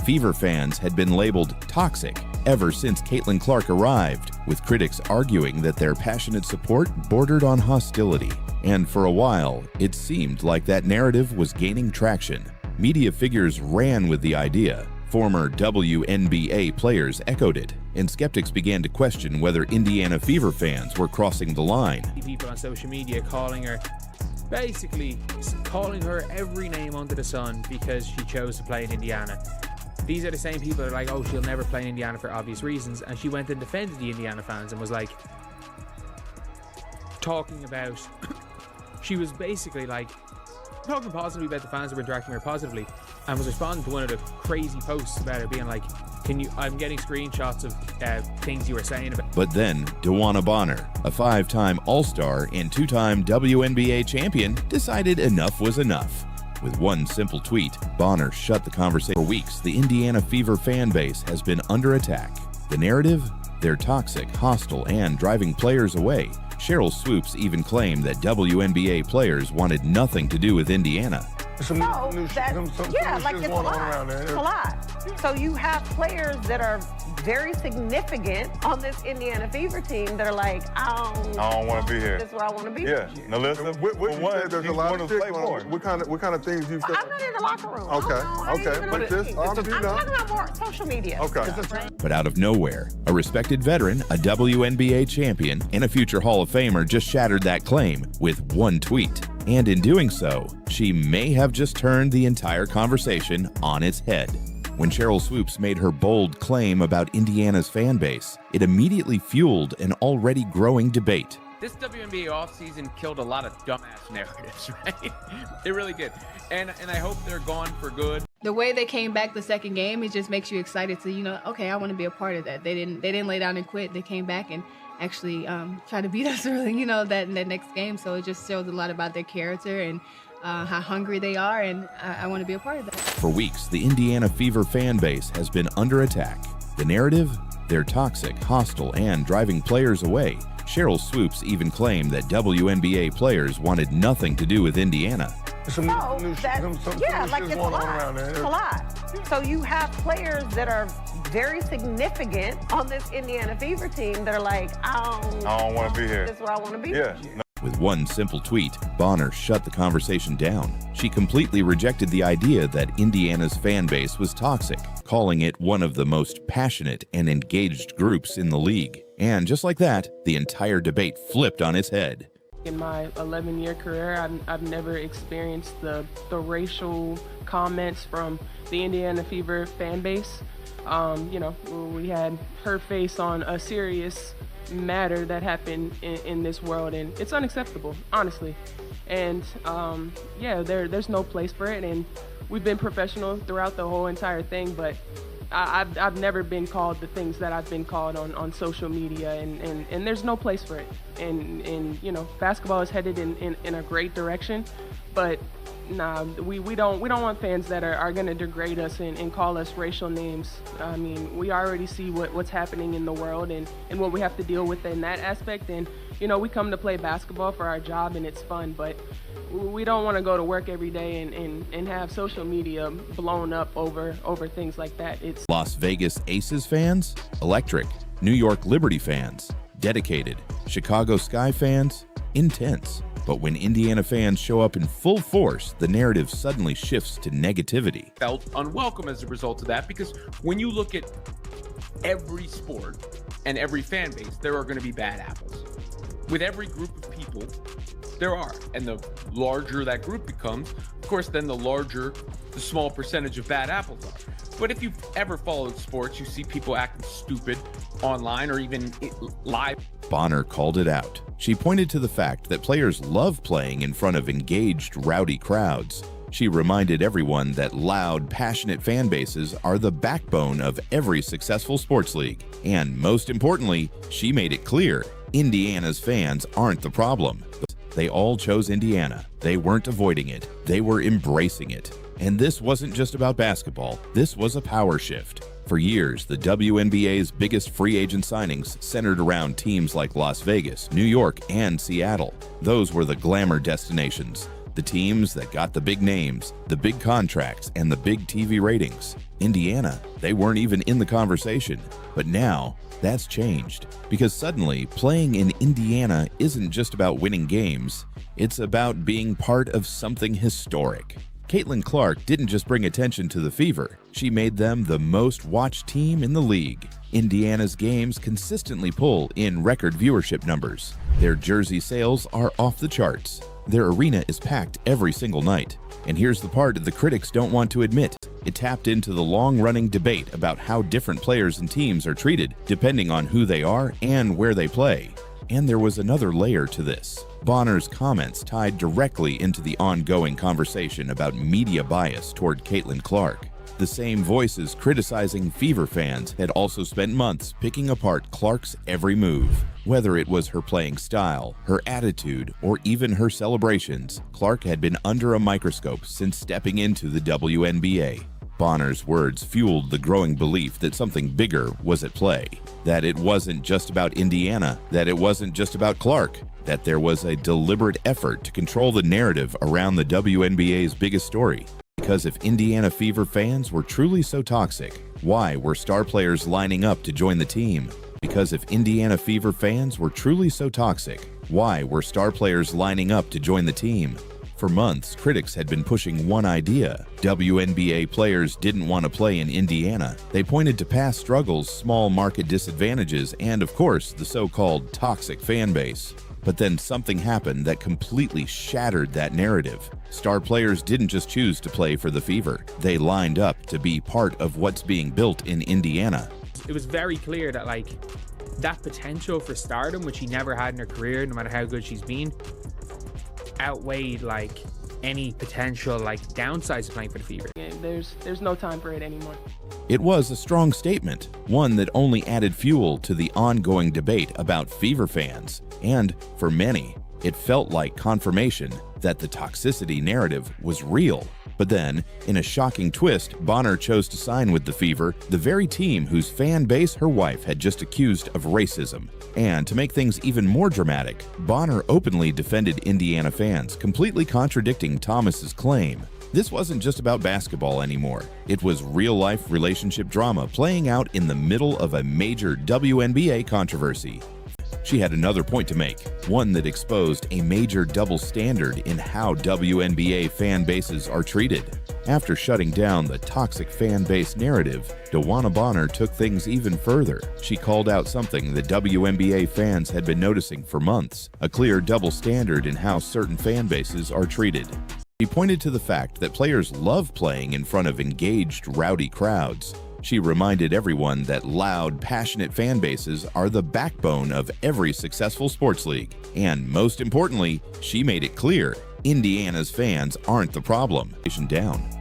Fever fans had been labeled toxic ever since Caitlin Clark arrived, with critics arguing that their passionate support bordered on hostility. And for a while, it seemed like that narrative was gaining traction. Media figures ran with the idea. Former WNBA players echoed it, and skeptics began to question whether Indiana Fever fans were crossing the line. People on social media calling her, basically calling her every name under the sun because she chose to play in Indiana. These are the same people that are like, oh, she'll never play in Indiana for obvious reasons. And she went and defended the Indiana fans and was like, talking about, she was basically like, talking positively about the fans that were interacting with her positively, and was responding to one of the crazy posts about her being like, I'm getting screenshots of things you were saying about. But then DeWanna Bonner, a 5-time All-Star and 2-time WNBA champion, decided enough was enough. With one simple tweet, Bonner shut the conversation. For weeks, the Indiana Fever fan base has been under attack. The narrative? They're toxic, hostile, and driving players away. Cheryl Swoopes even claimed that WNBA players wanted nothing to do with Indiana. It's a lot. So you have players that are very significant on this Indiana Fever team that are like, I don't want to be here. That's where I want to be. Yeah. Now listen, what you said, there's a lot of shit going on. What kind of things you said? I'm not in the locker room. Okay. But I'm talking about more social media. Okay. But out of nowhere, a respected veteran, a WNBA champion, and a future Hall of Famer just shattered that claim with one tweet. And in doing so, she may have just turned the entire conversation on its head. When Cheryl Swoopes made her bold claim about Indiana's fan base, it immediately fueled an already growing debate. This WNBA offseason killed a lot of dumbass narratives, right? It really did. And I hope they're gone for good. The way they came back the second game, it just makes you excited to, okay, I want to be a part of that. They didn't lay down and quit. They came back and actually try to beat us early, that next game. So it just shows a lot about their character and how hungry they are, and I want to be a part of that. For weeks, the Indiana Fever fan base has been under attack. The narrative? They're toxic, hostile, and driving players away. Cheryl Swoopes even claimed that WNBA players wanted nothing to do with Indiana. It's a lot. So you have players that are very significant on this Indiana Fever team that are like, I don't want to be here. That's where I want to be. Yeah. With one simple tweet, Bonner shut the conversation down. She completely rejected the idea that Indiana's fan base was toxic, calling it one of the most passionate and engaged groups in the league. And just like that, the entire debate flipped on its head. In my 11-year career, I've never experienced the racial comments from the Indiana Fever fan base. We had her face on a serious matter that happened in this world, and it's unacceptable, honestly. And there's no place for it, and we've been professional throughout the whole entire thing, but I've never been called the things that I've been called on social media, and there's no place for it. And basketball is headed in a great direction, but nah, we don't want fans that are going to degrade us and call us racial names. I mean, we already see what's happening in the world and what we have to deal with in that aspect. And we come to play basketball for our job, and it's fun, but we don't want to go to work every day and have social media blown up over things like that. It's Las Vegas Aces fans, electric. New York Liberty fans, dedicated. Chicago Sky fans, intense. But when Indiana fans show up in full force, the narrative suddenly shifts to negativity. Felt unwelcome as a result of that, because when you look at every sport and every fan base, there are going to be bad apples. With every group of people, there are. And the larger that group becomes, of course, then the larger the small percentage of bad apples are. But if you've ever followed sports, you see people acting stupid online or even live. Bonner called it out. She pointed to the fact that players love playing in front of engaged, rowdy crowds. She reminded everyone that loud, passionate fan bases are the backbone of every successful sports league. And most importantly, she made it clear, Indiana's fans aren't the problem. They all chose Indiana. They weren't avoiding it. They were embracing it. And this wasn't just about basketball. This was a power shift. For years, the WNBA's biggest free agent signings centered around teams like Las Vegas, New York, and Seattle. Those were the glamour destinations. The teams that got the big names, the big contracts, and the big TV ratings. Indiana, they weren't even in the conversation. But now, that's changed. Because suddenly, playing in Indiana isn't just about winning games. It's about being part of something historic. Caitlin Clark didn't just bring attention to the Fever. She made them the most watched team in the league. Indiana's games consistently pull in record viewership numbers. Their jersey sales are off the charts. Their arena is packed every single night. And here's the part the critics don't want to admit. It tapped into the long-running debate about how different players and teams are treated, depending on who they are and where they play. And there was another layer to this. Bonner's comments tied directly into the ongoing conversation about media bias toward Caitlin Clark. The same voices criticizing Fever fans had also spent months picking apart Clark's every move. Whether it was her playing style, her attitude, or even her celebrations, Clark had been under a microscope since stepping into the WNBA. Bonner's words fueled the growing belief that something bigger was at play, that it wasn't just about Indiana, that it wasn't just about Clark, that there was a deliberate effort to control the narrative around the WNBA's biggest story. Because if Indiana Fever fans were truly so toxic, why were star players lining up to join the team? Because if Indiana Fever fans were truly so toxic, why were star players lining up to join the team? For months, critics had been pushing one idea. WNBA players didn't want to play in Indiana. They pointed to past struggles, small market disadvantages, and of course, the so-called toxic fan base. But then something happened that completely shattered that narrative. Star players didn't just choose to play for the Fever. They lined up to be part of what's being built in Indiana. It was very clear that that potential for stardom, which she never had in her career, no matter how good she's been, outweighed any potential downsides of playing for the Fever. There's no time for it anymore. It was a strong statement, one that only added fuel to the ongoing debate about Fever fans. And for many, it felt like confirmation that the toxicity narrative was real. But then, in a shocking twist, Bonner chose to sign with the Fever, the very team whose fan base her wife had just accused of racism. And to make things even more dramatic, Bonner openly defended Indiana fans, completely contradicting Thomas's claim. This wasn't just about basketball anymore. It was real-life relationship drama playing out in the middle of a major WNBA controversy. She had another point to make, one that exposed a major double standard in how WNBA fan bases are treated. After shutting down the toxic fan base narrative, DeWanna Bonner took things even further. She called out something that WNBA fans had been noticing for months, a clear double standard in how certain fan bases are treated. She pointed to the fact that players love playing in front of engaged, rowdy crowds. She reminded everyone that loud, passionate fan bases are the backbone of every successful sports league. And most importantly, she made it clear, Indiana's fans aren't the problem.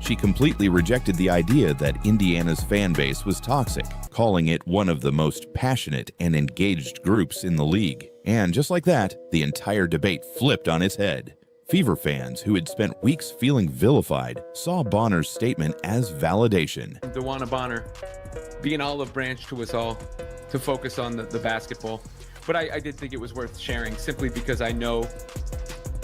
She completely rejected the idea that Indiana's fan base was toxic, calling it one of the most passionate and engaged groups in the league. And just like that, the entire debate flipped on its head. Fever fans who had spent weeks feeling vilified saw Bonner's statement as validation. DeWanna Bonner being olive branch to us all to focus on the basketball. But I did think it was worth sharing simply because I know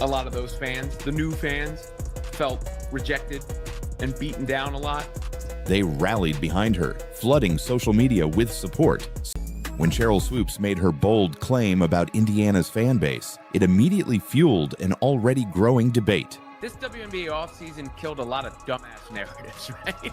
a lot of those fans, the new fans, felt rejected and beaten down a lot. They rallied behind her, flooding social media with support. When Cheryl Swoopes made her bold claim about Indiana's fan base, it immediately fueled an already growing debate. This WNBA offseason killed a lot of dumbass narratives, right?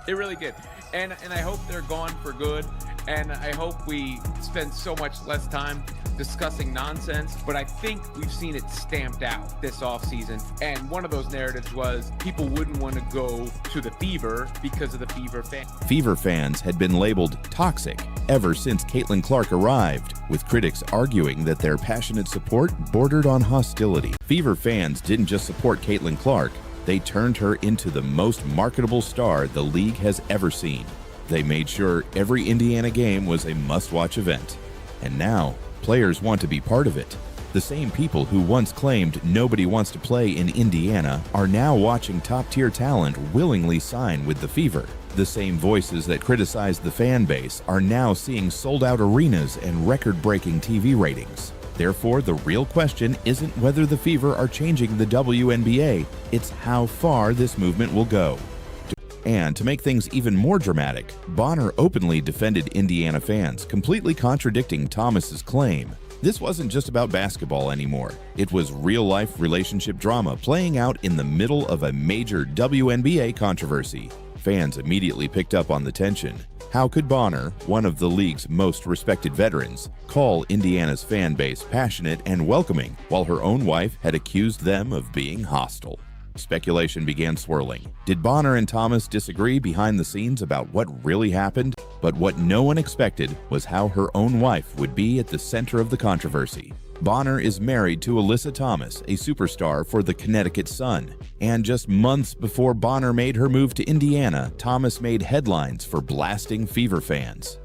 It really did. And I hope they're gone for good. And I hope we spend so much less time discussing nonsense. But I think we've seen it stamped out this offseason. And one of those narratives was people wouldn't want to go to the Fever because of the Fever fan. Fever fans had been labeled toxic ever since Caitlin Clark arrived, with critics arguing that their passionate support bordered on hostility. Fever fans didn't just support Caitlin Clark, they turned her into the most marketable star the league has ever seen. They made sure every Indiana game was a must-watch event. And now, players want to be part of it. The same people who once claimed nobody wants to play in Indiana are now watching top-tier talent willingly sign with the Fever. The same voices that criticized the fan base are now seeing sold-out arenas and record-breaking TV ratings. Therefore, the real question isn't whether the Fever are changing the WNBA, it's how far this movement will go. And to make things even more dramatic, Bonner openly defended Indiana fans, completely contradicting Thomas's claim. This wasn't just about basketball anymore. It was real-life relationship drama playing out in the middle of a major WNBA controversy. Fans immediately picked up on the tension. How could Bonner, one of the league's most respected veterans, call Indiana's fan base passionate and welcoming, while her own wife had accused them of being hostile? Speculation began swirling. Did Bonner and Thomas disagree behind the scenes about what really happened? But what no one expected was how her own wife would be at the center of the controversy. Bonner is married to Alyssa Thomas, a superstar for the Connecticut Sun. And just months before Bonner made her move to Indiana, Thomas made headlines for blasting Fever fans.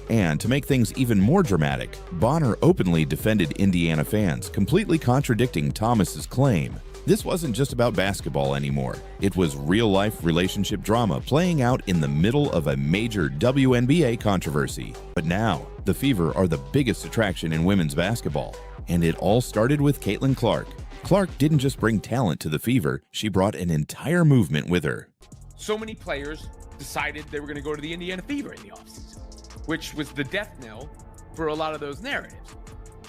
And to make things even more dramatic, Bonner openly defended Indiana fans, completely contradicting Thomas's claim. This wasn't just about basketball anymore. It was real-life relationship drama playing out in the middle of a major WNBA controversy. But now, the Fever are the biggest attraction in women's basketball. And it all started with Caitlin Clark. Clark didn't just bring talent to the Fever, she brought an entire movement with her. So many players decided they were going to go to the Indiana Fever in the offseason, which was the death knell for a lot of those narratives.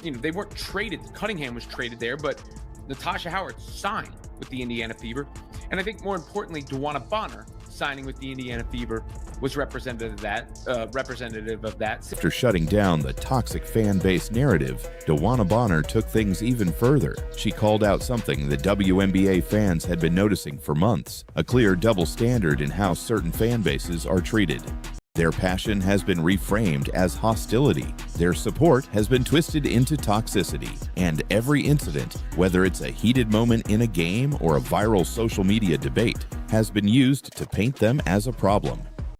You know, they weren't traded. Cunningham was traded there, but Natasha Howard signed with the Indiana Fever. And I think more importantly, DeWanna Bonner signing with the Indiana Fever was representative of that. After shutting down the toxic fan base narrative, DeWanna Bonner took things even further. She called out something the WNBA fans had been noticing for months, a clear double standard in how certain fan bases are treated. Their passion has been reframed as hostility. Their support has been twisted into toxicity. And every incident, whether it's a heated moment in a game or a viral social media debate, has been used to paint them as a problem.